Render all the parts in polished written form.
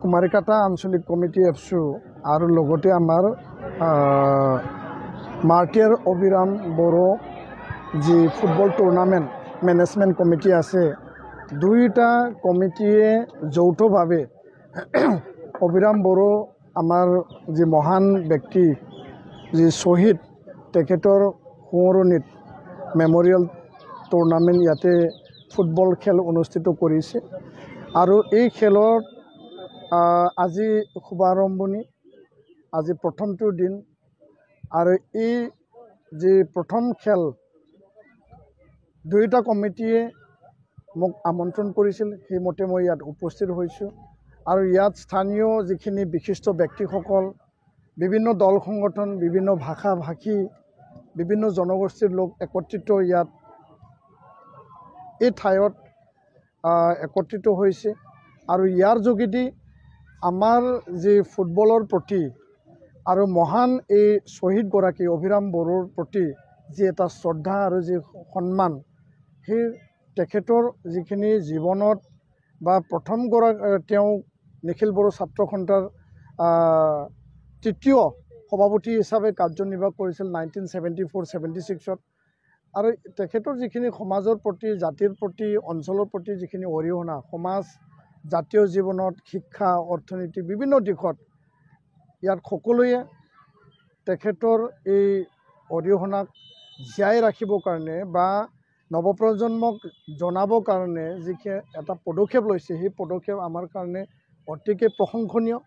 কুমাৰীকাটা আঞ্চলিক কমিটি এফচু আৰু লগতে আমাৰ মাৰ্টিয়াৰ অবিৰাম বড়ো যি ফুটবল টুৰ্ণামেণ্ট মেনেজমেণ্ট কমিটি আছে, দুইটা কমিটিয়ে যৌথভাৱে অবিৰাম বড়ো আমাৰ যি মহান ব্যক্তি যি শ্বহীদ তেখেতৰ সোঁৱৰণিত মেমৰিয়েল টুৰ্ণামেণ্ট ইয়াতে ফুটবল খেল অনুষ্ঠিত কৰিছে। আৰু এই খেলৰ আজি শুভাৰম্ভণি, আজি প্ৰথমটো দিন। আৰু এই যি প্ৰথম খেল দুয়োটা কমিটিয়ে মোক আমন্ত্ৰণ কৰিছিল, সেইমতে মই ইয়াত উপস্থিত হৈছোঁ। আৰু ইয়াত স্থানীয় যিখিনি বিশিষ্ট ব্যক্তিসকল, বিভিন্ন দল সংগঠন, বিভিন্ন ভাষা ভাষী, বিভিন্ন জনগোষ্ঠীৰ লোক একত্ৰিত ইয়াত এই ঠাইত একত্ৰিত হৈছে। আৰু ইয়াৰ যোগেদি আমাৰ যি ফুটবলৰ প্ৰতি আৰু মহান এই শ্বহীদগৰাকী অবিৰাম বড়োৰ প্ৰতি যি এটা শ্ৰদ্ধা আৰু যি সন্মান, সেই তেখেতৰ যিখিনি জীৱনত বা তেওঁ নিখিল বড়ো ছাত্ৰ সন্থাৰ তৃতীয় সভাপতি হিচাপে কাৰ্যনিৰ্বাহ কৰিছিল 1974-76। আৰু তেখেতৰ যিখিনি সমাজৰ প্ৰতি, জাতিৰ প্ৰতি, অঞ্চলৰ প্ৰতি যিখিনি অৰিহণা, সমাজ জাতীয় জীৱনত, শিক্ষা, অৰ্থনীতি বিভিন্ন দিশত ইয়াত সকলোৱে তেখেতৰ এই অৰিহণাক জীয়াই ৰাখিবৰ কাৰণে বা নৱপ্ৰজন্মক জনাবৰ কাৰণে যিখিনি এটা পদক্ষেপ লৈছে, সেই পদক্ষেপ আমাৰ কাৰণে অতিকে প্ৰশংসনীয়।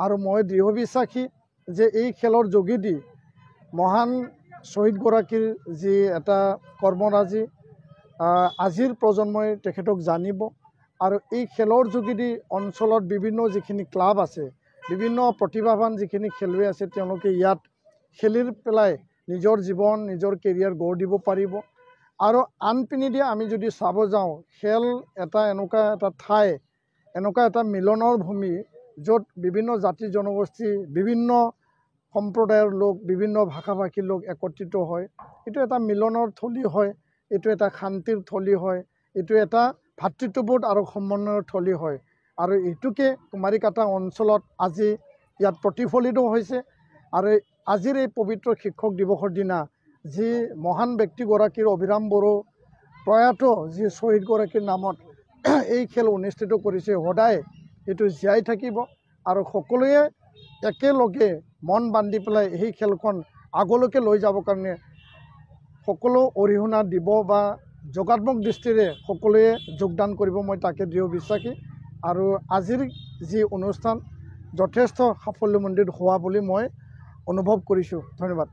আৰু মই দৃঢ় বিশ্বাসী যে এই খেলৰ যোগেদি মহান শ্বহীদগৰাকীৰ যি এটা কৰ্মৰাজি আজিৰ প্ৰজন্মই তেখেতক জানিব। আৰু এই খেলৰ যোগেদি অঞ্চলত বিভিন্ন যিখিনি ক্লাব আছে, বিভিন্ন প্ৰতিভাৱান যিখিনি খেলুৱৈ আছে, তেওঁলোকে ইয়াত খেলি পেলাই নিজৰ জীৱন, নিজৰ কেৰিয়াৰ গঢ় দিব পাৰিব। আৰু আনপিনেদি আমি যদি চাব যাওঁ, খেল এটা এনেকুৱা এটা ঠাই, এনেকুৱা এটা মিলনৰ ভূমি, য'ত বিভিন্ন জাতি জনগোষ্ঠী, বিভিন্ন সম্প্ৰদায়ৰ লোক, বিভিন্ন ভাষা ভাষীৰ লোক একত্ৰিত হয়। এইটো এটা মিলনৰ থলী হয়, এইটো এটা শান্তিৰ থলী হয়, এইটো এটা ভাতৃত্ববোধ আৰু সমন্বয়ৰ থলী হয়। আৰু এইটোকে কুমাৰীকাটা অঞ্চলত আজি ইয়াত প্ৰতিফলিত হৈছে। আৰু আজিৰ এই পবিত্ৰ শিক্ষক দিৱসৰ দিনা যি মহান ব্যক্তিগৰাকীৰ অবিৰাম বড়ো প্ৰয়াত যি শ্বহীদগৰাকীৰ নামত এই খেল অনুষ্ঠিত কৰিছে, সদায় এইটো জীয়াই থাকিব। আৰু সকলোৱে একেলগে মন বান্ধি পেলাই সেই খেলখন আগলৈকে লৈ যাবৰ কাৰণে সকলো অৰিহণা দিব বা যোগাত্মক দৃষ্টিৰে সকলোৱে যোগদান কৰিব, মই তাকে দৃঢ় বিশ্বাসী। আৰু আজিৰ যি অনুষ্ঠান যথেষ্ট সাফল্যমণ্ডিত হোৱা বুলি মই অনুভৱ কৰিছোঁ। ধন্যবাদ।